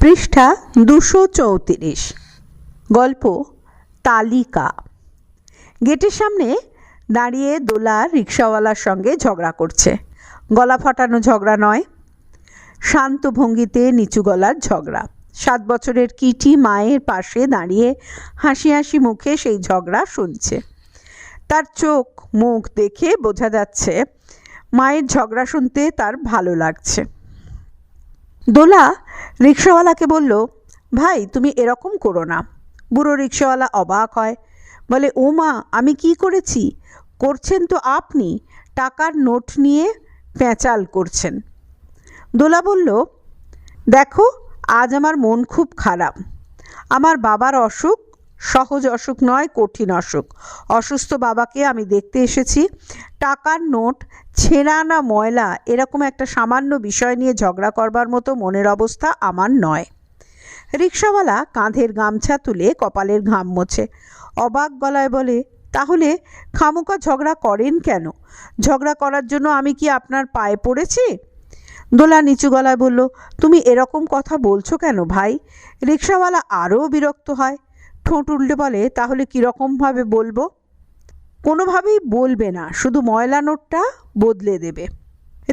পৃষ্ঠা 234। গল্প তালিকা। গেটের সামনে দাঁড়িয়ে দোলা রিক্সাওয়ালার সঙ্গে ঝগড়া করছে। গলা ফাটানো ঝগড়া নয়, শান্ত ভঙ্গিতে নিচু গলার ঝগড়া। 7 বছরের কিটি মায়ের পাশে দাঁড়িয়ে হাসি হাসি মুখে সেই ঝগড়া শুনছে। তার চোখ মুখ দেখে বোঝা যাচ্ছে মায়ের ঝগড়া শুনতে তার ভালো লাগছে। দোলা রিক্সাওয়ালাকে বলল, ভাই তুমি এরকম করো না। বুড়ো রিক্সাওয়ালা অবাক হয়, বলে, ও মা, আমি কি করেছি? করছেন তো আপনি, টাকার নোট নিয়ে পেঁচাল করছেন। দোলা বলল, দেখো, আজ আমার মন খুব খারাপ। আমার বাবার অসুখ, সহজ অসুখ নয়, কঠিন অসুখ। অসুস্থ বাবাকে আমি দেখতে এসেছি। টাকার নোট ছেঁড়া না ময়লা এরকম একটা সামান্য বিষয় নিয়ে ঝগড়া করবার মতো মনের অবস্থা আমার নয়। রিক্সাওয়ালা কাঁধের গামছা তুলে কপালের ঘাম মোছে। অবাক গলায় বলে, তাহলে খামোকা ঝগড়া করেন কেন? ঝগড়া করার জন্য আমি কি আপনার পায়ে পড়েছি? দোলা নিচু গলায় বলল, তুমি এরকম কথা বলছো কেন ভাই? রিক্সাওয়ালা আরও বিরক্ত হয়, ঠোঁট উল্টে বলে, তাহলে কীরকমভাবে বলবো? কোনোভাবেই বলবে না, শুধু ময়লা নোটটা বদলে দেবে।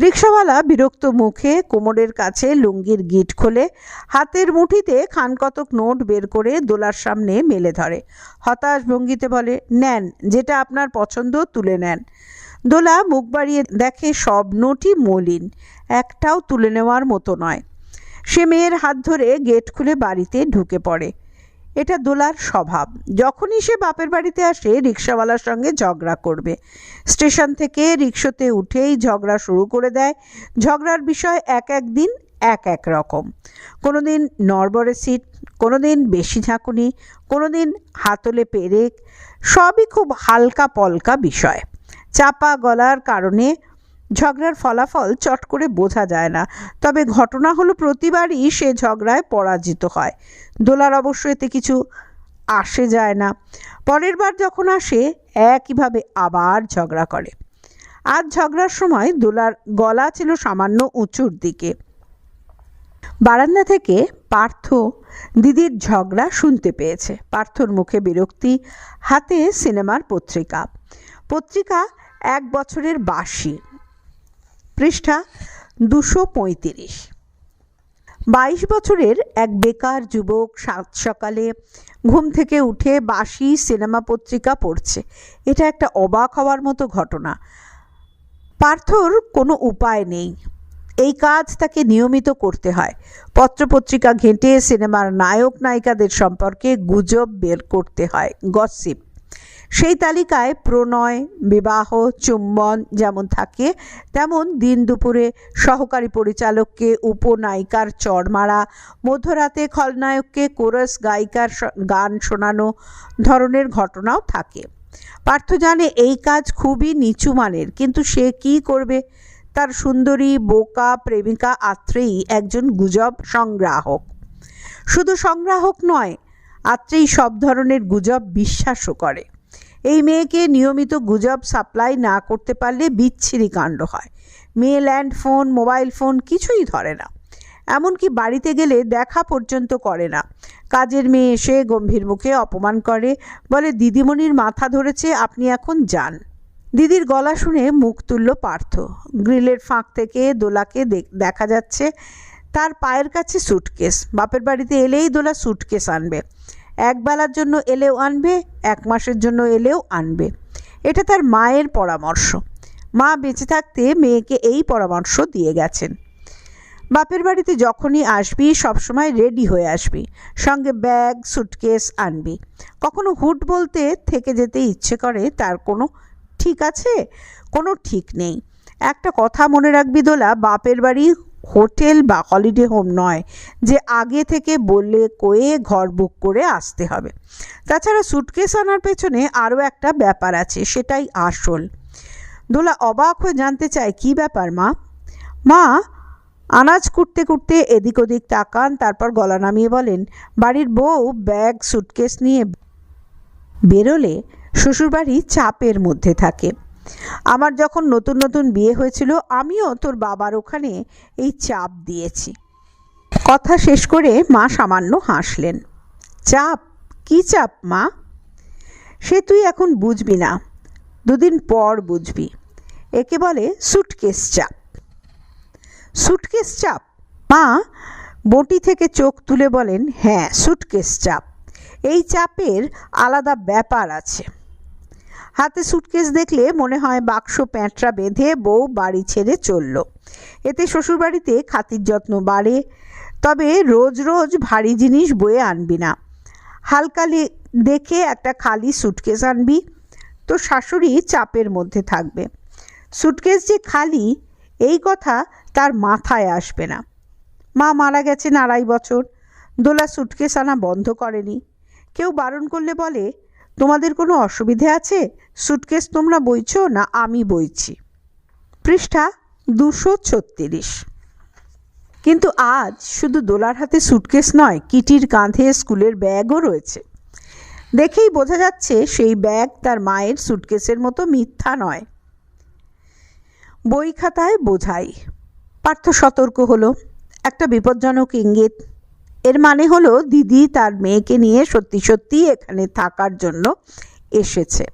রিক্সাওয়ালা বিরক্ত মুখে কোমরের কাছে লুঙ্গির গিট খোলে, হাতের মুঠিতে খানকতক নোট বের করে দোলার সামনে মেলে ধরে। হতাশ ভঙ্গিতে বলে, নেন, যেটা আপনার পছন্দ তুলে নেন। দোলা মুখ বাড়িয়ে দেখে সব নোটই মলিন, একটাও তুলে নেওয়ার মতো নয়। সে মেয়ের হাত ধরে গেট খুলে বাড়িতে ঢুকে পড়ে। এটা দোলার স্বভাব। যখনই সে বাপের বাড়িতে আসে রিক্সাওয়ালার সঙ্গে ঝগড়া করবে। স্টেশন থেকে রিক্সাতে উঠেই ঝগড়া শুরু করে দেয়। ঝগড়ার বিষয় এক এক দিন এক এক রকম। কোনো দিন নড়বড়ে সিট, কোনো দিন বেশি ঝাঁকুনি, কোনো দিন হাতলে পেরেক। সবই খুব হালকা পলকা বিষয়। চাপা গলার কারণে ঝগড়ার ফলাফল চট করে বোঝা যায় না। তবে ঘটনা হলো প্রতিবারই সে ঝগড়ায় পরাজিত হয়। দোলার অবশ্য এতে কিছু আসে যায় না। পরের বার যখন আসে একইভাবে আবার ঝগড়া করে। আজ ঝগড়ার সময় দোলার গলা ছিল সামান্য উঁচুর দিকে। বারান্দা থেকে পার্থ দিদির ঝগড়া শুনতে পেয়েছে। পার্থর মুখে বিরক্তি, হাতে সিনেমার পত্রিকা। পত্রিকা 1 বছরের বাসি। পৃষ্ঠা 235। 22 বছরের এক বেকার যুবক সাত সকালে ঘুম থেকে উঠে বাসি সিনেমা পত্রিকা পড়ছে। এটা একটা অবাক হওয়ার মতো ঘটনা। পার্থর কোনো উপায় নেই, এই কাজ তাকে নিয়মিত করতে হয়। পত্রপত্রিকা ঘেঁটে সিনেমার নায়ক নায়িকাদের সম্পর্কে গুজব বের করতে হয়, গসিপ। সেই তালিকায় প্রণয়, বিবাহ, চুম্বন যেমন থাকে, তেমন দিন দুপুরে সহকারী পরিচালককে উপনায়িকার চড় মারা, মধ্যরাতে খলনায়ককে কোরাস গায়িকার গান শোনানো ধরনের ঘটনাও থাকে। পার্থ জানে এই কাজ খুবই নিচু মানের, কিন্তু সে কি করবে? তার সুন্দরী বোকা প্রেমিকা আত্রেয়ী একজন গুজব সংগ্রাহক। শুধু সংগ্রাহক নয়, আত্রেয়ী সব ধরনের গুজব বিশ্বাসও করে। এই মেয়েকে নিয়মিত গুজব সাপ্লাই না করতে পারলে বিচ্ছিরি কাণ্ড হয়। মেয়ে ল্যান্ড ফোন, মোবাইল ফোন কিছুই ধরে না, এমনকি বাড়িতে গেলে দেখা পর্যন্ত করে না। কাজের মেয়ে এসে গম্ভীর মুখে অপমান করে, বলে, দিদিমণির মাথা ধরেছে, আপনি এখন যান। দিদির গলা শুনে মুখ তুলল পার্থ। গ্রিলের ফাঁক থেকে দোলাকে দেখা যাচ্ছে, তার পায়ের কাছে সুটকেস। বাপের বাড়িতে এলেই দোলা সুটকেস আনবে। 1 বেলার জন্য এলেও আনবে, 1 মাসের জন্য এলেও আনবে। এটা তার মায়ের পরামর্শ। মা বেঁচে থাকতে মেয়েকে এই পরামর্শ দিয়ে গেছেন। বাপের বাড়িতে যখনই আসবি সবসময় রেডি হয়ে আসবি, সঙ্গে ব্যাগ সুটকেস আনবি। কখনো হুট বলতে থেকে যেতে ইচ্ছে করে, তার কোনো ঠিক আছে? কোনো ঠিক নেই। একটা কথা মনে রাখবি দোলা, বাপের বাড়ি হোটেল বা হলিডে হোম নয় যে আগে থেকে বললে কয়ে ঘর বুক করে আসতে হবে। তাছাড়া সুটকেস আনার পেছনে আরও একটা ব্যাপার আছে, সেটাই আসল। দোলা অবাক হয়ে জানতে চায়, কি ব্যাপার মা? মা আনাজ কুটতে কুটতে এদিক ওদিক তাকান, তারপর গলা নামিয়ে বলেন, বাড়ির বউ ব্যাগ সুটকেস নিয়ে বেরোলে শ্বশুরবাড়ি চাপের মধ্যে থাকে। আমার যখন নতুন নতুন বিয়ে হয়েছিল, আমিও তোর বাবার ওখানে এই চাপ দিয়েছি। কথা শেষ করে মা সামান্য হাসলেন। চাপ? কী চাপ মা? সে তুই এখন বুঝবি না, দুদিন পর বুঝবি। একে বলে সুটকেস চাপ। সুটকেস চাপ? মা বঁটি থেকে চোখ তুলে বলেন, হ্যাঁ, সুটকেস চাপ। এই চাপের আলাদা ব্যাপার আছে। হাতে সুটকেস দেখলে মনে হয় বাক্স প্যাঁটরা বেঁধে বউ বাড়ি ছেড়ে চলল। এতে শ্বশুরবাড়িতে খাতির যত্ন বাড়ে। তবে রোজ রোজ ভারী জিনিস বয়ে আনবি না। হালকা দেখে একটা খালি সুটকেস আনবি, তো শাশুড়ি চাপের মধ্যে থাকবে। সুটকেস যে খালি এই কথা তার মাথায় আসবে না। মা মারা গেছেন 2.5 বছর। দোলা সুটকেস আনা বন্ধ করেনি। কেউ বারণ করলে বলে, তোমাদের কোনো অসুবিধে আছে? সুটকেস তোমরা বইছো না আমি বইছি? পৃষ্ঠা 236। কিন্তু আজ শুধু দোলার হাতে সুটকেস নয়, কিটির কাঁধে স্কুলের ব্যাগও রয়েছে। দেখেই বোঝা যাচ্ছে সেই ব্যাগ তার মায়ের সুটকেসের মতো মিথ্যা নয়। বই খাতায় বোঝাই। পার্থ সতর্ক হলো। একটা বিপজ্জনক ইঙ্গিত। এর মানে হলো দিদি তার মেয়েকে নিয়ে সত্যি সত্যি এখানে থাকার জন্য এসেছে।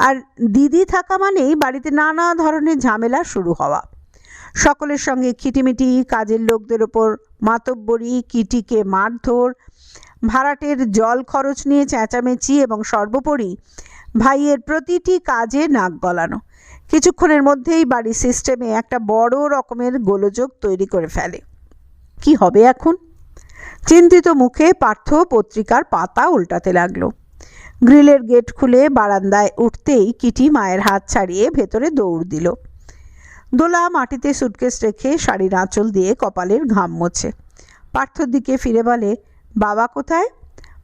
আর দিদি থাকা মানেই বাড়িতে নানা ধরনের ঝামেলা শুরু হওয়া। সকলের সঙ্গে খিটিমিটি, কাজের লোকদের ওপর মাতব্বরি, কিটিকে মারধর, ভাড়াটের জল খরচ নিয়ে চেঁচামেচি এবং সর্বোপরি ভাইয়ের প্রতিটি কাজে নাক গলানো। কিছুক্ষণের মধ্যেই বাড়ির সিস্টেমে একটা বড় রকমের গোলযোগ তৈরি করে ফেলে। কি হবে এখন? চিন্তিত মুখে পার্থ পত্রিকার পাতা উল্টাতে লাগলো। গ্রিলের গেট খুলে বারান্দায় উঠতেই কিটি মায়ের হাত ছাড়িয়ে ভেতরে দৌড় দিল। দোলা মাটিতে সুটকেস রেখে শাড়ির আঁচল দিয়ে কপালের ঘাম মোছে। পার্থর দিকে ফিরে বলে, বাবা কোথায়?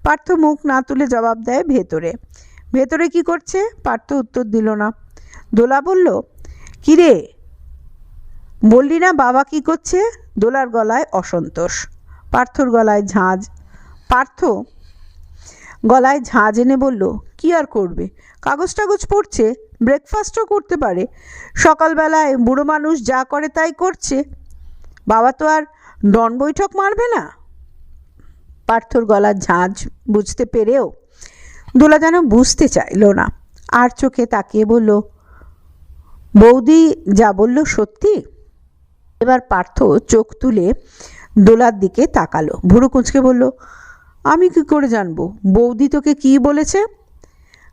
পার্থ মুখ না তুলে জবাব দেয়, ভেতরে। ভেতরে কি করছে? পার্থ উত্তর দিল না। দোলা বলল, কিরে বললি না বাবা কি করছে? দোলার গলায় অসন্তোষ। পার্থর গলায় ঝাঁঝ। পার্থ গলায় ঝাঁঝ এনে বলল, কি আর করবে? কাগজ টাগজ পড়ছে, ব্রেকফাস্টও করতে পারে। সকালবেলায় বুড়ো মানুষ যা করে তাই করছে। বাবা তো আর ডন বৈঠক মারবে না। পার্থর গলার ঝাঁঝ বুঝতে পেরেও দোলা যেন বুঝতে চাইল না। আর চোখে তাকিয়ে বলল, বৌদি যা বলল সত্যি? এবার পার্থ চোখ তুলে দোলার দিকে তাকালো। ভুরু কুঁচকে বলল, আমি কি করে জানবো? বৌদি তোকে কি বলেছে?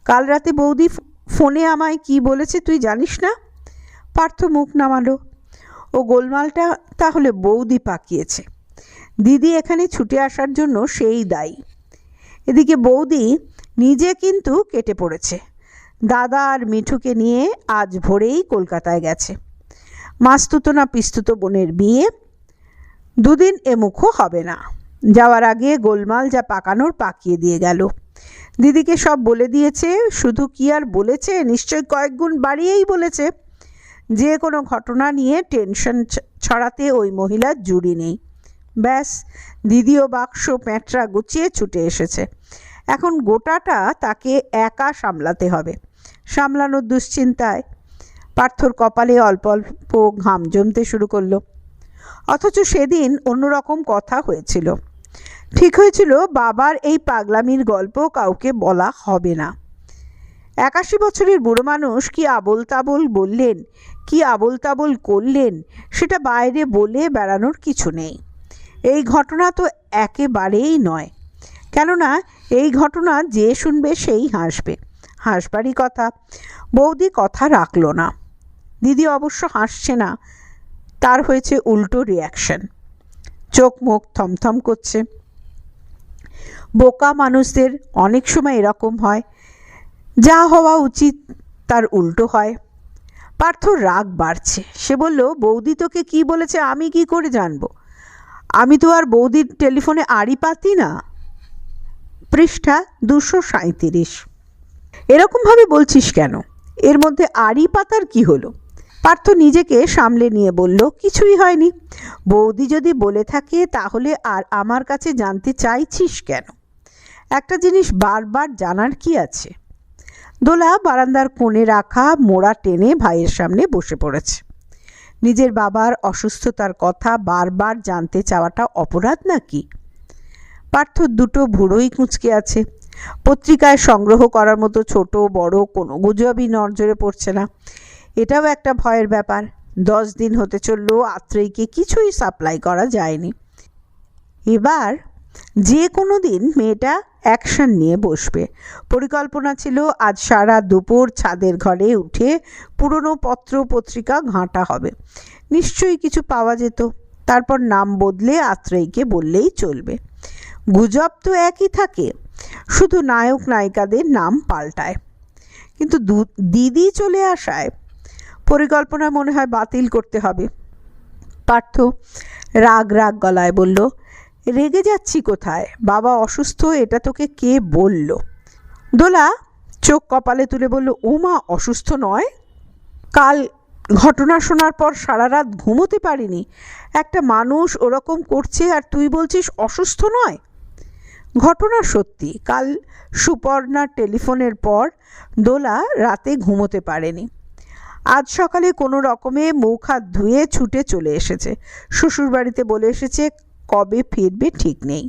কাল রাতে বৌদি ফোনে আমায় কি বলেছে তুই জানিস না? পার্থ মুখ নামালো। ও গোলমালটা তাহলে বৌদি পাকিয়েছে। দিদি এখানে ছুটে আসার জন্য সেই দায়ী। এদিকে বৌদি নিজে কিন্তু কেটে পড়েছে। দাদা আর মিঠুকে নিয়ে আজ ভোরেই কলকাতায় গেছে। মাস্তুতো না পিস্তুতো বোনের বিয়ে। 2 দিন এমুখও হবে না। যাওয়ার আগে গোলমাল যা পাকানোর পাকিয়ে দিয়ে গেল। দিদিকে সব বলে দিয়েছে। শুধু কি আর বলেছে, নিশ্চয় কয়েক গুণ বাড়িয়েই বলেছে। যে কোনো ঘটনা নিয়ে টেনশন ছড়াতে ওই মহিলার জুড়ি নেই। ব্যাস, দিদিও বাক্স প্যাঁটরা গুছিয়ে ছুটে এসেছে। এখন গোটাটা তাকে একা সামলাতে হবে। সামলানোর দুশ্চিন্তায় পার্থর কপালে অল্প অল্প ঘাম জমতে শুরু করলো। অথচ সেদিন অন্যরকম কথা হয়েছিল। ঠিক হয়েছিল বাবার এই পাগলামির গল্প কাউকে বলা হবে না। 81 বছরের বুড়ো মানুষ কি আবোল তাবোল বললেন, কি আবোল তাবোল করলেন, সেটা বাইরে বলে বেড়ানোর কিছু নেই। এই ঘটনা তো একেবারেই নয়। কেননা এই ঘটনা যে শুনবে সেই হাসবে। হাসবারই কথা। বৌদি কথা রাখল না। দিদি অবশ্য হাসছে না, তার হয়েছে উল্টো রিয়াকশন। চোখ মুখ থমথম করছে। বোকা মানুষদের অনেক সময় এরকম হয়, যা হওয়া উচিত তার উল্টো হয়। পার্থর রাগ বাড়ছে। সে বলল, বৌদি তোকে কি বলেছে আমি কি করে জানবো? আমি তো আর বৌদির টেলিফোনে আড়ি পাতি না। পৃষ্ঠা 237। এরকমভাবে বলছিস কেন? এর মধ্যে আড়ি পাতার কি হলো? পার্থ নিজেকে সামলে নিয়ে বলল, কিছুই হয়নি। বৌদি যদি বলে থাকে তাহলে আর আমার কাছে জানতে চাইছিস কেন? একটা জিনিস বারবার জানার কি আছে? দোলা বারান্দার কোণে রাখা মোড়া টেনে ভাইয়ের সামনে বসে পড়েছে। নিজের বাবার অসুস্থতার কথা বারবার জানতে চাওয়াটা অপরাধ নাকি? পার্থ দুটো ভুঁড়োই কুঁচকে আছে। পত্রিকায় সংগ্রহ করার মতো ছোট বড় কোনো গুজবই নজরে পড়ছে না। এটাও একটা ভয়ের ব্যাপার। 10 দিন হতে চলল আত্রেয়ীকে কিছুই সাপ্লাই করা যায়নি। এবার যে কোনো দিন মেয়েটা অ্যাকশন নিয়ে বসবে। পরিকল্পনা ছিল আজ সারা দুপুর ছাদের ঘরে উঠে পুরনো পত্র পত্রিকা ঘাঁটা হবে। নিশ্চয়ই কিছু পাওয়া যেত। তারপর নাম বদলে আত্রেয়ীকে বললেই চলবে। গুজব তো একই থাকে, শুধু নায়ক নায়িকাদের নাম পাল্টায়। কিন্তু দিদি চলে আসায় পরিকল্পনা মনে হয় বাতিল করতে হবে। পার্থ রাগ রাগ গলায় বলল, রেগে যাচ্ছি কোথায়? বাবা অসুস্থ, এটা তোকে কে বলল? দোলা চোখ কপালে তুলে বলল, ও মা, অসুস্থ নয়। কাল ঘটনা শোনার পর সারা রাত ঘুমোতে পারিনি। একটা মানুষ ওরকম করছে আর তুই বলছিস অসুস্থ নয়? ঘটনা সত্যি। কাল সুপর্ণার টেলিফোনের পর দোলা রাতে ঘুমোতে পারেনি। আজ সকালে কোনো রকমে মুখ হাত ধুয়ে ছুটে চলে এসেছে। শ্বশুরবাড়িতে বলে এসেছে কবে ফিরবে ঠিক নেই।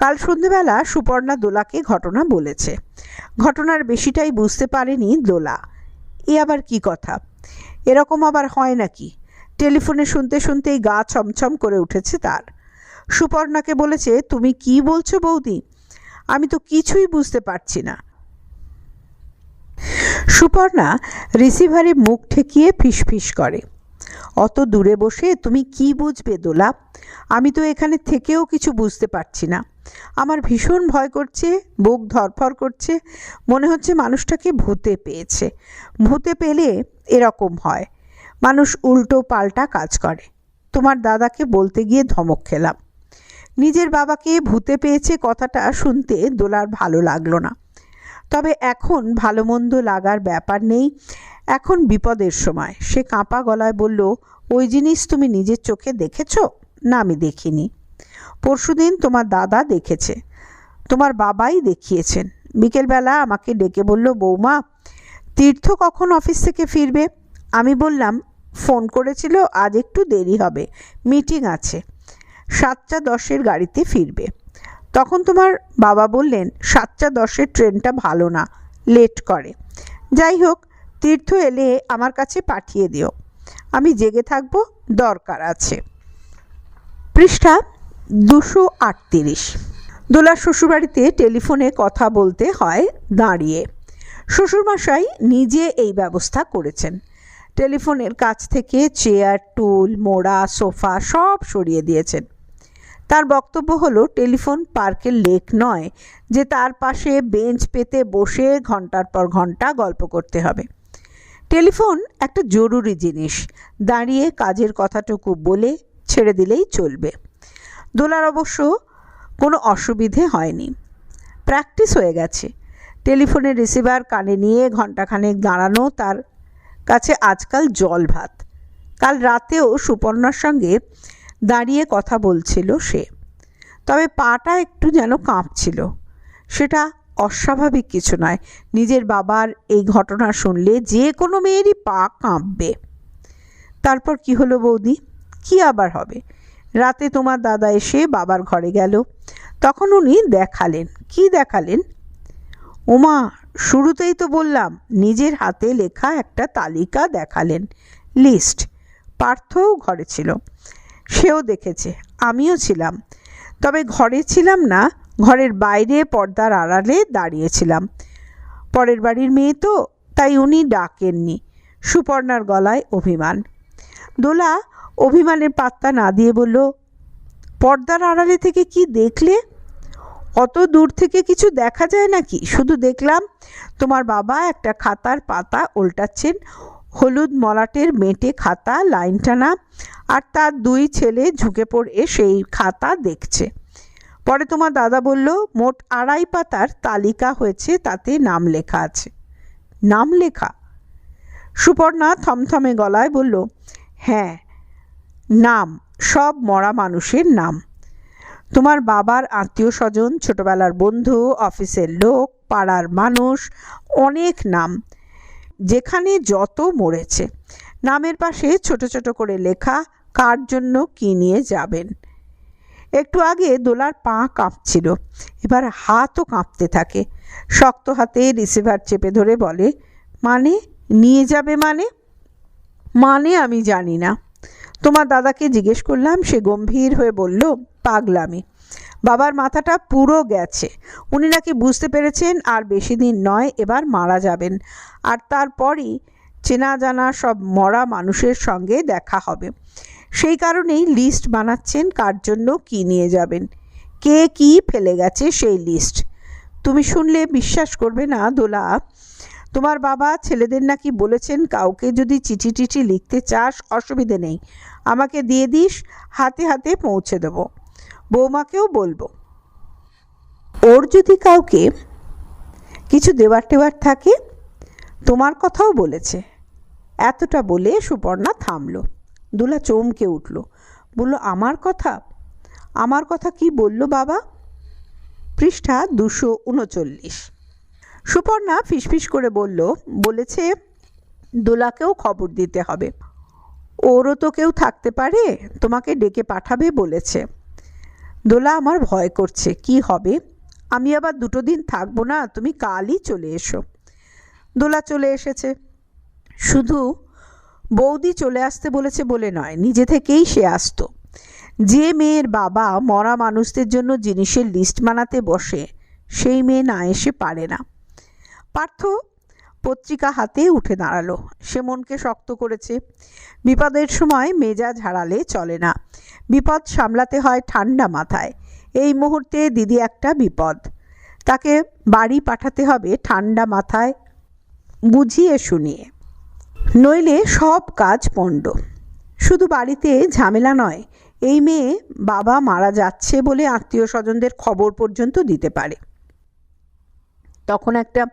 কাল সন্ধেবেলা সুপর্ণা দোলাকে ঘটনা বলেছে। ঘটনার বেশিটাই বুঝতে পারেনি দোলা। এ আবার কি কথা? এরকম আবার হয় নাকি? টেলিফোনে শুনতে শুনতেই গা ছমছম করে উঠেছে তার। সুপর্ণাকে বলেছে, তুমি কি বলছো বৌদি? আমি তো কিছুই বুঝতে পারছি না। সুপর্ণা রিসিভারে মুখ ঠেকিয়ে ফিসফিস করে, অত দূরে বসে তুমি কি বুঝবে দোলা? আমি তো এখানে থেকেও কিছু বুঝতে পারছি না। আমার ভীষণ ভয় করছে, বুক ধরফর করছে। মনে হচ্ছে মানুষটাকে ভূতে পেয়েছে। ভূতে পেলে এরকম হয়, মানুষ উল্টো পাল্টা কাজ করে। তোমার দাদাকে বলতে গিয়ে ধমক খেলাম। নিজের বাবাকে ভূতে পেয়েছে কথাটা শুনতে দোলার ভালো লাগলো না। তবে এখন ভালো মন্দ লাগার ব্যাপার নেই, এখন বিপদের সময়। সে কাঁপা গলায় বলল, ওই জিনিস তুমি নিজের চোখে দেখেছো? না, আমি দেখিনি। পরশুদিন তোমার দাদা দেখেছে, তোমার বাবাই দেখিয়েছেন। বিকেলবেলা আমাকে ডেকে বলল, বৌমা, তীর্থ কখন অফিস থেকে ফিরবে? আমি বললাম, ফোন করেছিল আজ একটু দেরি হবে, মিটিং আছে, 7:10 গাড়িতে ফিরবে। তখন তোমার বাবা বললেন 7:10 ট্রেনটা ভালো না, লেট করে। যাই হোক, তীর্থ এলে আমার কাছে পাঠিয়ে দিও, আমি জেগে থাকবো, দরকার আছে। পৃষ্ঠা 238। দোলার শ্বশুরবাড়িতে টেলিফোনে কথা বলতে হয় দাঁড়িয়ে। শ্বশুরমশাই নিজে এই ব্যবস্থা করেছেন। টেলিফোনের কাছ থেকে চেয়ার, টুল, মোড়া, সোফা সব সরিয়ে দিয়েছেন। তার বক্তব্য হলো, টেলিফোন পার্কের লেক নয় যে তার পাশে বেঞ্চ পেতে বসে ঘন্টার পর ঘন্টা গল্প করতে হবে। টেলিফোন একটা জরুরি জিনিস, দাঁড়িয়ে কাজের কথাটুকু বলে ছেড়ে দিলেই চলবে। দোলার অবশ্য কোনো অসুবিধে হয়নি, প্র্যাকটিস হয়ে গেছে। টেলিফোনের রিসিভার কানে নিয়ে ঘণ্টাখানেক দাঁড়ানো তার কাছে আজকাল জল ভাত। কাল রাতেও সুপর্ণার সঙ্গে দাঁড়িয়ে কথা বলছিল সে, তবে পাটা একটু যেন কাঁপছিল। সেটা অস্বাভাবিক কিছু নয়। নিজের বাবার এই ঘটনা শুনলে যে কোনো মেয়েরই পা কাঁপবে। তারপর কি হলো বৌদি? কি আবার হবে? রাতে তোমার দাদা এসে বাবার ঘরে গেল, তখন উনি দেখালেন। কি দেখালেন? ওমা, শুরুতেই তো বললাম, নিজের হাতে লেখা একটা তালিকা দেখালেন, লিস্ট। পার্থও ঘরে ছিল, সেও দেখেছে, আমিও ছিলাম। তবে ঘরে ছিলাম না, ঘরের বাইরে পর্দার আড়ালে দাঁড়িয়েছিলাম। পরের বাড়ির মেয়ে তো, তাই উনি ডাকেননি। সুপর্ণার গলায় অভিমান। দোলা অভিমানের পাত্তা না দিয়ে বলল, পর্দার আড়ালে থেকে কি দেখলে? অত দূর থেকে কিছু দেখা যায় নাকি? শুধু দেখলাম তোমার বাবা একটা খাতার পাতা উল্টাচ্ছেন, হলুদ মলাটের মেটে খাতা, লাইন টানা, আর তার 2 ছেলে ঝুঁকে পড়ে সেই খাতা দেখছে। পরে তোমার দাদা বলল, মোট 2.5 পাতার তালিকা হয়েছে, তাতে নাম লেখা আছে। নাম লেখা? সুপর্ণা থমথমে গলায় বলল, হ্যাঁ, নাম, সব মরা মানুষের নাম। তোমার বাবার আত্মীয় স্বজন, ছোটবেলার বন্ধু, অফিসের লোক, পাড়ার মানুষ, অনেক নাম, যেখানে যত মরেছে। নামের পাশে ছোট ছোট করে লেখা কার জন্য কী নিয়ে যাবেন। একটু আগে দোলার পা কাঁপছিল, এবার হাতও কাঁপতে থাকে। শক্ত হাতে রিসিভার চেপে ধরে বলে, মানে নিয়ে যাবে মানে আমি জানি না। তোমার দাদাকে জিজ্ঞেস করলাম, সে গম্ভীর হয়ে বলল, পাগলামি। বাবার মাথাটা পুরো গেছে। উনি নাকি বুঝতে পেরেছেন আর বেশি দিন নয়, এবার মারা যাবেন, আর তারপরই চেনা জানা সব মরা মানুষের সঙ্গে দেখা হবে। সেই কারণেই লিস্ট বানাচ্ছেন কার জন্য কী নিয়ে যাবেন, কে কী ফেলে গেছে সেই লিস্ট। তুমি শুনলে বিশ্বাস করবে না দোলা, তোমার বাবা ছেলেদের নাকি বলেছেন, কাউকে যদি চিঠি টিঠি লিখতে চাস অসুবিধে নেই, আমাকে দিয়ে দিস, হাতে হাতে পৌঁছে দেব। বৌমাকেও বলবো, ওর যদি কাউকে কিছু দেওয়ার টেওয়ার থাকে। তোমার কথাও বলেছে। এতটা বলে সুপর্ণা থামল। দোলা চমকে উঠল, বলল, আমার কথা কি বলল বাবা? পৃষ্ঠা 239। সুপর্ণা ফিসফিস করে বলেছে দোলাকেও খবর দিতে হবে, ওরও তো কেউ থাকতে পারে, তোমাকে ডেকে পাঠাবে বলেছে। দোলা, আমার ভয় করছে, কি হবে? আমি আবার 2 দিন থাকবো না, তুমি কালই চলে এসো। দোলা চলে এসেছে। শুধু বৌদি চলে আসতে বলেছে বলে নয়, নিজে থেকেই সে আসতো। যে মেয়ের বাবা মরা মানুষদের জন্য জিনিসের লিস্ট বানাতে বসে, সেই মেয়ে না এসে পারে না। পার্থ পত্রিকা হাতে উঠে দাঁড়ালো। সে মনকে শক্ত করেছে। বিপদের সময় মেজাজ হারালে চলে না, বিপদ সামলাতে হয় ঠান্ডা মাথায়। এই মুহূর্তে দিদি একটা বিপদ, তাকে বাড়ি পাঠাতে হবে ঠান্ডা মাথায়, বুঝিয়ে শুনিয়ে, নইলে সব কাজ পণ্ড। শুধু বাড়িতে ঝামেলা নয়, এই মেয়ে বাবা মারা যাচ্ছে বলে আত্মীয় স্বজনদের খবর পর্যন্ত দিতে পারে। তখন একটা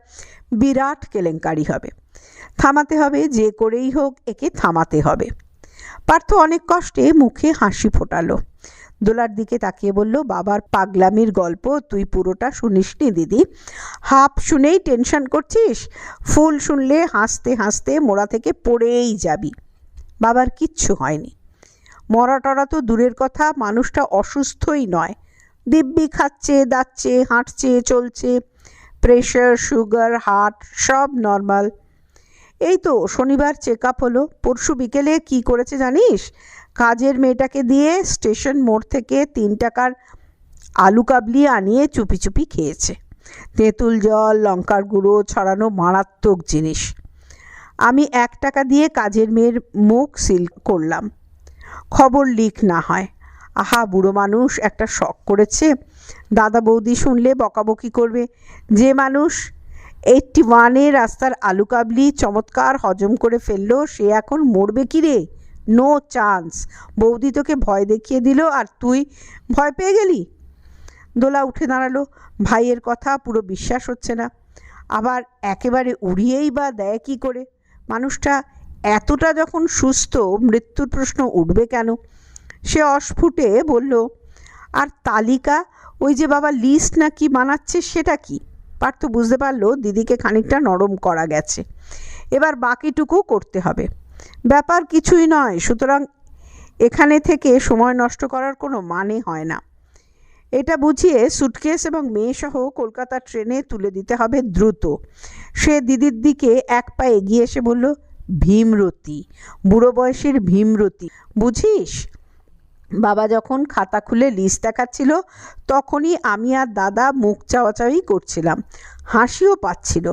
বিরাট কেলেঙ্কারি হবে। থামাতে হবে, যে করেই হোক একে থামাতে হবে। পার্থ অনেক কষ্টে মুখে হাসি ফোটালো। দোলার দিকে তাকিয়ে বলল, বাবার পাগলামির গল্প তুই পুরোটা শুনিসনি দিদি, হাফ শুনেই টেনশন করছিস, ফুল শুনলে হাসতে হাসতে মোড়া থেকে পড়েই যাবি। বাবার কিচ্ছু হয়নি, মরা টরা তো দূরের কথা, মানুষটা অসুস্থই নয়, দিব্যি খাচ্ছে দাচ্ছে, হাঁটছে চলছে, প্রেশার সুগার হার্ট সব নর্মাল। এই তো শনিবার চেক আপ হলো। পরশু বিকেলে কি করেছে জানিস? কাজের মেয়েটাকে দিয়ে স্টেশন মোড় থেকে 3 টাকার আলু কাবলি আনিয়ে চুপি চুপি খেয়েছে। তেঁতুল জল, লঙ্কার গুঁড়ো ছড়ানো মারাত্মক জিনিস। আমি 1 টাকা দিয়ে কাজের মেয়ের মুখ সিল করলাম, খবর লিক না হয়। আহা, বুড়ো মানুষ একটা শখ করেছে। দাদা বৌদি শুনলে বকাবকি করবে। যে মানুষ 81-এ রাস্তার আলু কাবলি চমৎকার হজম করে ফেললো, সে এখন মরবে কি রে? No chance. বৌদি তোকে ভয় দেখিয়ে দিল আর তুই ভয় পেয়ে গেলি। দোলা উঠে দাঁড়ালো। ভাইয়ের কথা পুরো বিশ্বাস হচ্ছে না, আবার একেবারে উড়িয়েই বা দেয় কি করে? মানুষটা এতটা যখন সুস্থ, মৃত্যুর প্রশ্ন উঠবে কেন? সে অস্ফুটে বলল, আর তালিকা, ওই যে বাবা লিস্ট না কি বানাচ্ছে, সেটা কি? পার্থ বুঝতে পারলো দিদিকে খানিকটা নরম করা গেছে, এবার বাকিটুকু করতে হবে। ব্যাপার কিছুই নয়, সুতরাং এখানে থেকে সময় নষ্ট করার কোনো মানে হয় না। এটা বুঝিয়ে সুটকেস এবং মেয়েসহ কলকাতা ট্রেনে তুলে দিতে হবে দ্রুত। সে দিদির দিকে 1 পা এগিয়ে এসে বলল, ভীমরতি, বুড়ো বয়সের ভীমরতি, বুঝিস? বাবা যখন খাতা খুলে লিস্ট দেখাচ্ছিল, তখনই আমি আর দাদা মুখ চাওয়াচাওয়ি করছিলাম, হাসিও পাচ্ছিল।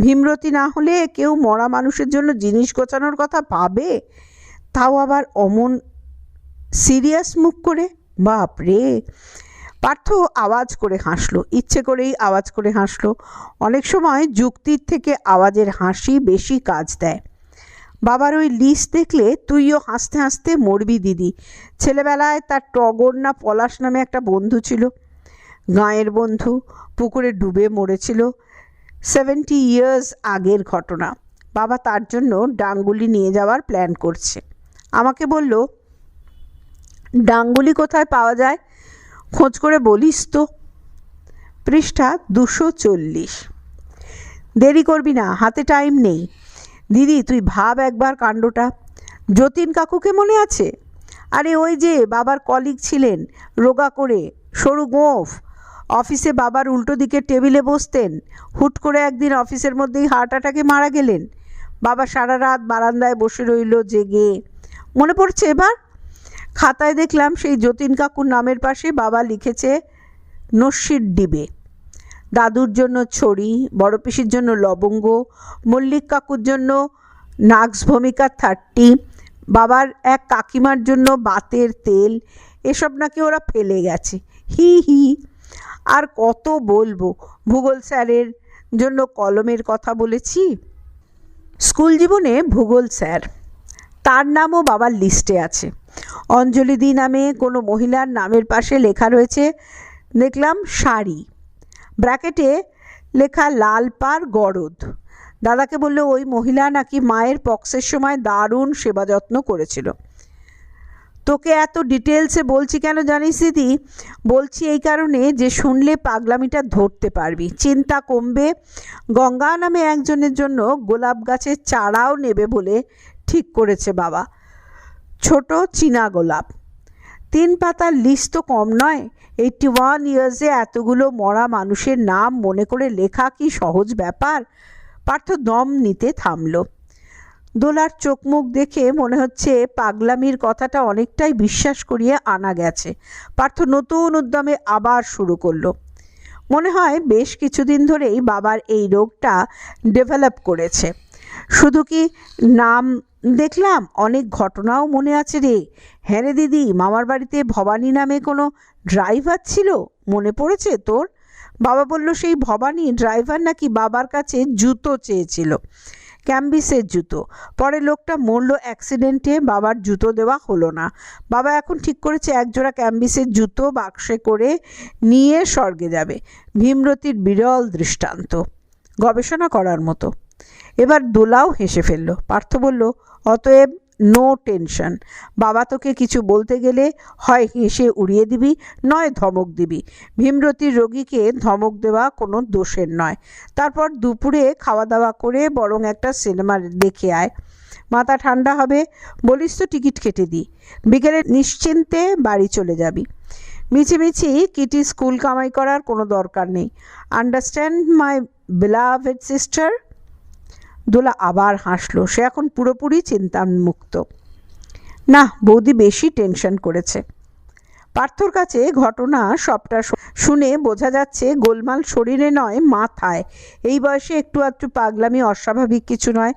ভীমরতি না হলে কেউ মরা মানুষের জন্য জিনিস গোছানোর কথা ভাবে? তাও আবার অমন সিরিয়াস মুখ করে? বাপ রে! পার্থ আওয়াজ করে হাসলো, ইচ্ছে করেই আওয়াজ করে হাসলো। অনেক সময় যুক্তির থেকে আওয়াজের হাসি বেশি কাজ দেয়। বাবার ওই লিস্ট দেখলে তুইও হাসতে হাসতে মরবি দিদি। ছেলেবেলায় তার টগর না পলাশ নামে একটা বন্ধু ছিল, গাঁয়ের বন্ধু, পুকুরে ডুবে মরেছিল। 70 ইয়ার্স আগের ঘটনা। বাবা তার জন্য ডাঙ্গুলি নিয়ে যাওয়ার প্ল্যান করছে। আমাকে বলল, ডাঙ্গুলি কোথায় পাওয়া যায়, খোঁজ করে বলিস তো। পৃষ্ঠা 240। দেরি করবি না, হাতে টাইম নেই। দিদি তুই ভাব একবার কাণ্ডটা। যতীন কাকুকে মনে আছে? আরে ওই যে বাবার কলিগ ছিলেন, রোগা করে, সরু গোঁফ। অফিসে বাবার উল্টো দিকে টেবিলে বসতেন। হুট করে একদিন অফিসের মধ্যেই হার্ট অ্যাটাকে মারা গেলেন। বাবা সারা রাত বারান্দায় বসে রইল জেগে। মনে পড়ছে এবার? খাতায় দেখলাম সেই যতীন কাকুর নামের পাশে বাবা লিখেছে নস্যির ডিবে। দাদুর জন্য ছড়ি, বড় পিসির জন্য লবঙ্গ, মল্লিক কাকুর জন্য নাক্স ভূমিকা 30, বাবার এক কাকিমার জন্য বাতের তেল। এসব নাকি ওরা ফেলে গেছে। হি হি। আর কত বলবো। ভূগোল স্যারের জন্য কলমের কথা বলেছি। স্কুল জীবনে ভূগোল স্যার, তার নামও বাবার লিস্টে আছে। অঞ্জলিদি নামে কোনো মহিলার নামের পাশে লেখা রয়েছে দেখলাম শাড়ি, ব্র্যাকেটে লেখা লাল পাড় গরদ। দাদাকে বললো ওই মহিলা নাকি মায়ের পক্সের সময় দারুণ সেবা যত্ন করেছিল। তোকে এত ডিটেলসে বলছি কেন জানিস দিদি? বলছি এই কারণে যে শুনলে পাগলামিটা ধরতে পারবি, চিন্তা কমবে। গঙ্গা নামে একজনের জন্য গোলাপ গাছের চারাও নেবে বলে ঠিক করেছে বাবা। ছোট চীনা গোলাপ। 3 পাতার লিস্ট তো কম নয়। 81 ইয়ার্সে এতগুলো মরা মানুষের নাম মনে করে লেখা কি সহজ ব্যাপার? পার্থ দম নিতে থামল। দোলার চোখ মুখ দেখে মনে হচ্ছে পাগলামির কথাটা অনেকটাই বিশ্বাস করিয়ে আনা গেছে। পার্থ নতুন উদ্যমে আবার শুরু করলো। মনে হয় বেশ কিছুদিন ধরেই বাবার এই রোগটা ডেভেলপ করেছে। শুধু কি নাম দেখলাম, অনেক ঘটনাও মনে আছে রে। হ্যাঁ রে দিদি, মামার বাড়িতে ভবানী নামে কোনো ড্রাইভার ছিল, মনে পড়েছে তোর? বাবা বলল সেই ভবানী ড্রাইভার নাকি বাবার কাছে জুতো চেয়েছিল, ক্যাম্বিসের জুতো। পরে লোকটা মরল অ্যাক্সিডেন্টে, বাবার জুতো দেওয়া হলো না। বাবা এখন ঠিক করেছে একজোড়া ক্যাম্বিসের জুতো বাক্সে করে নিয়ে স্বর্গে যাবে। ভীমরতির বিরল দৃষ্টান্ত, গবেষণা করার মতো। এবার দোলাও হেসে ফেলল। পার্থ বলল অতএব নো টেনশন। বাবা তোকে কিছু বলতে গেলে হয় হেসে উড়িয়ে দিবি, নয় ধমক দিবি। ভীমরতির রোগীকে ধমক দেওয়া কোনো দোষের নয়। তারপর দুপুরে খাওয়া দাওয়া করে বরং একটা সিনেমা দেখে আয়, মাথা ঠান্ডা হবে। বলিস তো টিকিট কেটে দিই, বিকেলে নিশ্চিন্তে বাড়ি চলে যাবি। মিছিমিছি কিটি স্কুল কামাই করার কোনো দরকার নেই। Understand my beloved sister? Dola আবার হাসলো। সে এখন পুরোপুরি চিন্তামুক্ত। না, বৌদি বেশি টেনশন করেছে। পার্থর কাছে ঘটনা সবটা শুনে বোঝা যাচ্ছে গোলমাল শরীরে নয় মাথায়। এই বয়সে একটু আধটু পাগলামি অস্বাভাবিক কিছু নয়।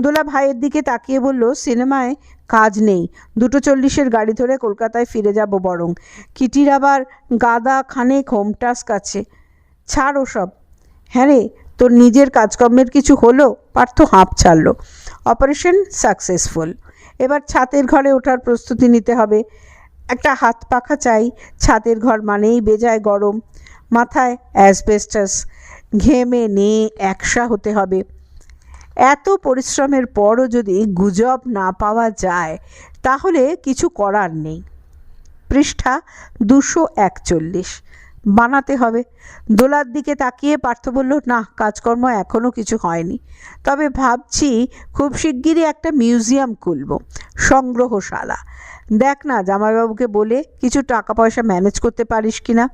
দোলা ভাইয়ের দিকে তাকিয়ে বলল সিনেমায় কাজ নেই, 2:40 গাড়ি ধরে কলকাতায় ফিরে যাব বরং। কিটির আবার গাদা খানেক হোম টাস্ক আছে। ছাড় ওসব। হ্যাঁ রে, তোর নিজের কাজকর্মের কিছু হলো? পার্থ হাঁপ ছাড়ল। Operation successful. এবার ছাতের ঘরে ওঠার প্রস্তুতি নিতে হবে। একটা হাত পাখা চাই। ছাতের ঘর মানেই বেজায় গরম, মাথায় অ্যাসবেস্টাস, ঘেমে নিয়ে একসা হতে হবে। এত পরিশ্রমের পরও যদি গুজব না পাওয়া যায় তাহলে কিছু করার নেই। পৃষ্ঠা 241 বানাতে হবে। দোলার দিকে তাকিয়ে পার্থ বলল না, কাজকর্ম এখনও কিছু হয়নি, তবে ভাবছি খুব শিগগিরই একটা মিউজিয়াম খুলব, সংগ্রহশালা। দেখ না জামাইবাবুকে বলে কিছু টাকা পয়সা ম্যানেজ করতে পারিস কি না।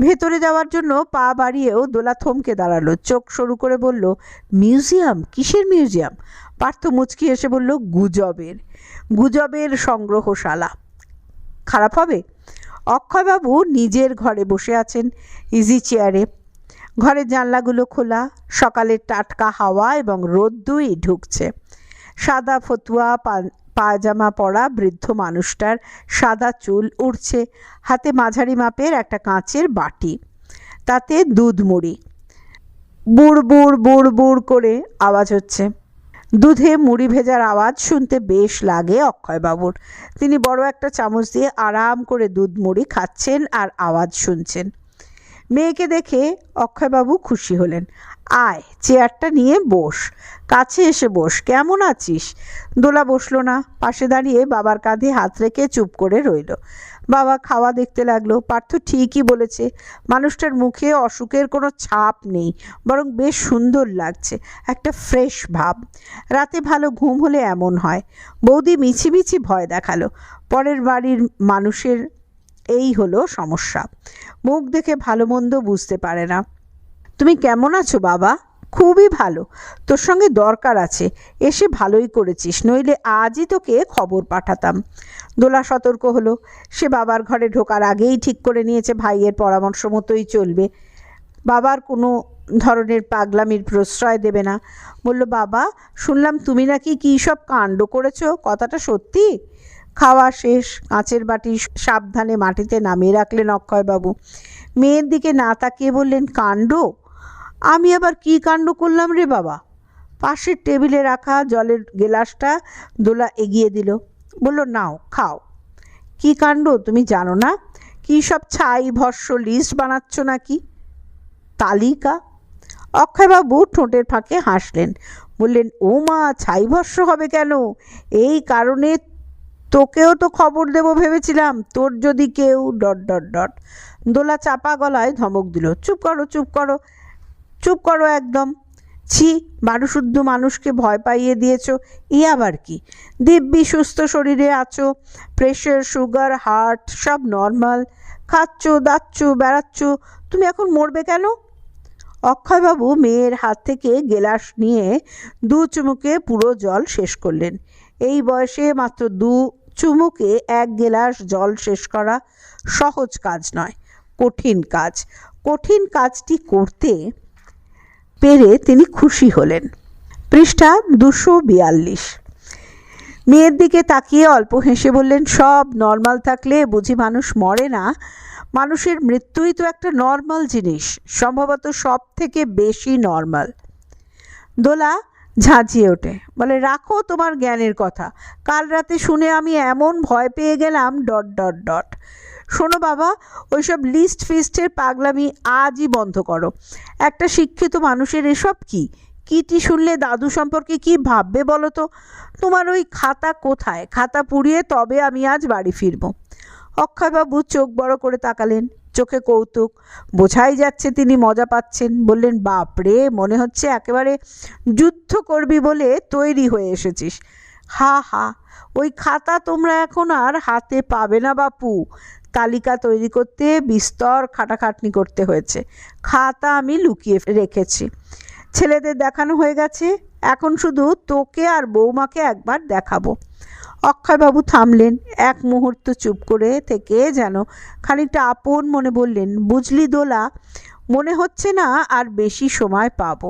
ভেতরে যাওয়ার জন্য পা বাড়িয়েও দোলা থমকে দাঁড়ালো, চোখ সরু করে বলল মিউজিয়াম? কিসের মিউজিয়াম? পার্থ মুচকি এসে বলল গুজবের সংগ্রহশালা। খারাপ হবে? অক্ষয়বাবু নিজের ঘরে বসে আছেন ইজি চেয়ারে। ঘরের জানলাগুলো খোলা, সকালের টাটকা হাওয়া এবং রোদ্দুই ঢুকছে। সাদা ফতুয়া পায়জামা পরা বৃদ্ধ মানুষটার সাদা চুল উড়ছে। হাতে মাঝারি মাপের একটা কাঁচের বাটি, তাতে দুধ মুড়ি। বুড় বুড় বুড় বুড় করে আওয়াজ হচ্ছে। দুধে মুড়ি ভেজার আওয়াজ শুনতে বেশ লাগে অক্ষয়বাবুর। তিনি বড় একটা চামচ দিয়ে আরাম করে দুধ মুড়ি খাচ্ছেন আর আওয়াজ শুনছেন। মেয়েকে দেখে অক্ষয়বাবু খুশি হলেন। আয়, চেয়ারটা নিয়ে বস, কাছে এসে বস। কেমন আছিস? দোলা বসলো না, পাশে দাঁড়িয়ে বাবার কাঁধে হাত রেখে চুপ করে রইল। বাবা খাওয়া দেখতে লাগলো। পার্থ ঠিকই বলেছে, মানুষটার মুখে অসুখের কোনো ছাপ নেই, বরং বেশ সুন্দর লাগছে, একটা ফ্রেশ ভাব। রাতে ভালো ঘুম হলে এমন হয়। বৌদি মিছিমিছি ভয় দেখালো। পরের বাড়ির মানুষের এই হলো সমস্যা, মুখ দেখে ভালো মন্দ বুঝতে পারে না। তুমি কেমন আছো বাবা? খুবই ভালো, তোর সঙ্গে দরকার আছে, এসে ভালোই করেছিস, নইলে আজই তোকে খবর পাঠাতাম। দোলা সতর্ক হলো। সে বাবার ঘরে ঢোকার আগেই ঠিক করে নিয়েছে ভাইয়ের পরামর্শ মতোই চলবে, বাবার কোনো ধরনের পাগলামির প্রশ্রয় দেবে না। বলল, বাবা শুনলাম তুমি নাকি কী সব কাণ্ড করেছো, কথাটা সত্যি? খাওয়া শেষ, কাঁচের বাটি সাবধানে মাটিতে নামিয়ে রাখলেন অক্ষয়বাবু। মেয়ের দিকে না তাকিয়ে বললেন, কাণ্ড? আমি আবার কী কাণ্ড করলাম রে বাবা? পাশের টেবিলে রাখা জলের গেলাসটা দোলা এগিয়ে দিল। বলল, নাও খাও। কী কাণ্ড তুমি জানো না? কী সব ছাই ভস্য লিস্ট বানাচ্ছ নাকি? তালিকা? অক্ষয়বাবু ঠোঁটের ফাঁকে হাসলেন, বললেন, ও মা, ছাই ভস্য হবে কেন? এই কারণে তোকেও তো খবর দেব ভেবেছিলাম, তোর যদি কেউ ... দোলা চাপা গলায় ধমক দিল, চুপ করো, চুপ করো, চুপ করো একদম। ছি, বারুশুদ্ধ মানুষকে ভয় পাইয়ে দিয়েছ, ই আবার কি? দিব্যি সুস্থ শরীরে আছো, প্রেশার, সুগার, হার্ট সব নর্মাল, খাচ্ছ, দাচ্ছ, বেড়াচ্ছ, তুমি এখন মরবে কেন? অক্ষয়বাবু মেয়ের হাত থেকে গেলাস নিয়ে 2 চুমুকে পুরো জল শেষ করলেন। এই বয়সে মাত্র 2 চুমুকে 1 গেলাস জল শেষ করা সহজ কাজ নয়, কঠিন কাজ। কঠিন কাজটি করতে পেরে তিনি খুশি হলেন। পৃষ্ঠা 242। মেয়ের দিকে তাকিয়ে অল্প হেসে বললেন, সব নর্মাল থাকলে বুঝি মানুষ মরে না? মানুষের মৃত্যুই তো একটা নর্মাল জিনিস, সম্ভবত সব থেকে বেশি নর্মাল। দোলা ঝাঁঝিয়ে ওঠে, বলে, রাখো তোমার জ্ঞানের কথা, কাল রাতে শুনে আমি এমন ভয় পেয়ে গেলাম ... শোনো বাবা, ওইসব লিস্ট ফিস্টের পাগলামি আজই বন্ধ করো। একটা শিক্ষিত মানুষের এসব কি? কিটি শুনলে দাদু সম্পর্কে কি ভাববে বলো তো? তোমার ওই খাতা কোথায়? খাতা পুড়িয়ে তবে আমি আজ বাড়ি ফিরব। অক্ষয়বাবু চোখ বড় করে তাকালেন, চোখে কৌতুক, বোঝাই যাচ্ছে তিনি মজা পাচ্ছেন। বললেন, বাপরে, মনে হচ্ছে একেবারে যুদ্ধ করবি বলে তৈরি হয়ে এসেছিস। হা হা, ওই খাতা তোমরা এখন আর হাতে পাবে না বাপু। তালিকা তৈরি করতে বিস্তর খাটাখাটনি করতে হয়েছে, খাতা আমি লুকিয়ে রেখেছি। ছেলেদের দেখানো হয়ে গেছে, এখন শুধু তোকে আর বৌমাকে একবার দেখাবো। অক্ষয়বাবু থামলেন, এক মুহূর্ত চুপ করে থেকে যেন খানিকটা আপন মনে বললেন, বুঝলি দোলা, মনে হচ্ছে না আর বেশি সময় পাবো,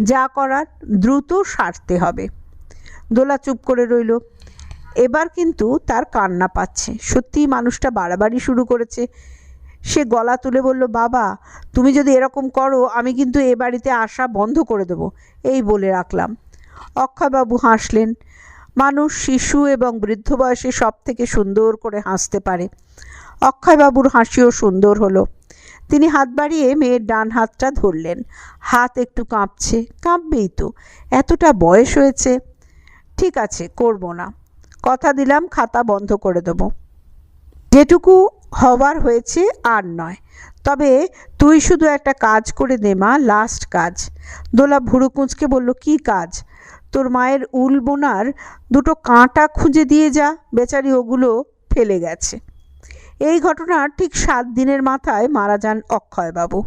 যা করার দ্রুত সারতে হবে। দোলা চুপ করে রইল। এবার কিন্তু তার কান্না পাচ্ছে, সত্যিই মানুষটা বাড়াবাড়ি শুরু করেছে। সে গলা তুলে বলল, বাবা তুমি যদি এরকম করো আমি কিন্তু এ বাড়িতে আসা বন্ধ করে দেবো, এই বলে রাখলাম। অক্ষয়বাবু হাসলেন। মানুষ শিশু এবং বৃদ্ধ বয়সে সব থেকে সুন্দর করে হাসতে পারে। অক্ষয়বাবুর হাসিও সুন্দর হলো। তিনি হাত বাড়িয়ে মেয়ের ডান হাতটা ধরলেন। হাত একটু কাঁপছে, কাঁপবেই তো, এতটা বয়স হয়েছে। ঠিক আছে, করব না, কথা দিলাম, খাতা বন্ধ করে দেব। যেটুকু হবার হয়েছে আর নয়, তবে তুই শুধু একটা কাজ করে দে মা, লাস্ট কাজ। দোলা ভুরু কুঁচকে বলল, কি কাজ? তোর মায়ের উল বোনার 2টো কাঁটা খুঁজে দিয়ে যা, বেচারি ওগুলো ফেলে গেছে। এই ঘটনার ঠিক 7 দিনের মাথায় মারা যান অক্ষয়বাবু।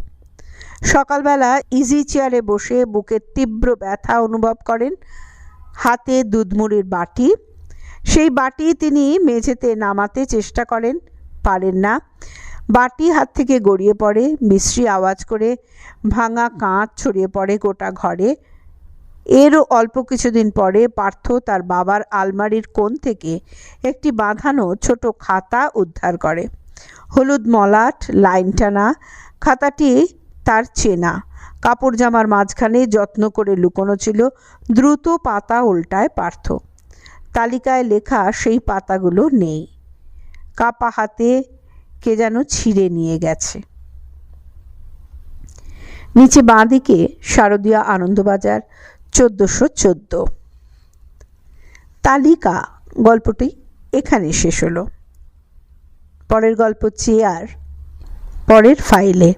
সকালবেলা ইজি চেয়ারে বসে বুকের তীব্র ব্যথা অনুভব করেন। হাতে দুধমুড়ির বাটি, সেই বাটি তিনি মেঝেতে নামাতে চেষ্টা করেন, পারেন না। বাটি হাত থেকে গড়িয়ে পড়ে, বিশ্রী আওয়াজ করে ভাঙা কাঁচ ছড়িয়ে পড়ে গোটা ঘরে। এরও অল্প কিছুদিন পরে পার্থ তার বাবার আলমারির কোণ থেকে একটি বাঁধানো ছোট খাতা উদ্ধার করে। হলুদ মলাট, লাইন টানা। খাতাটি তার চেনা, কাপড় জামার মাঝখানে যত্ন করে লুকোনো ছিল। দ্রুত পাতা উল্টায় পার্থ। তালিকায় লেখা সেই পাতাগুলো নেই, কাপা হাতে কে যেন ছিঁড়ে নিয়ে গেছে। নিচে বাঁ দিকে শারদীয়া আনন্দবাজার 1414। তালিকা গল্পটি এখানে শেষ হলো। পরের গল্প চেয়ার পরের ফাইলে।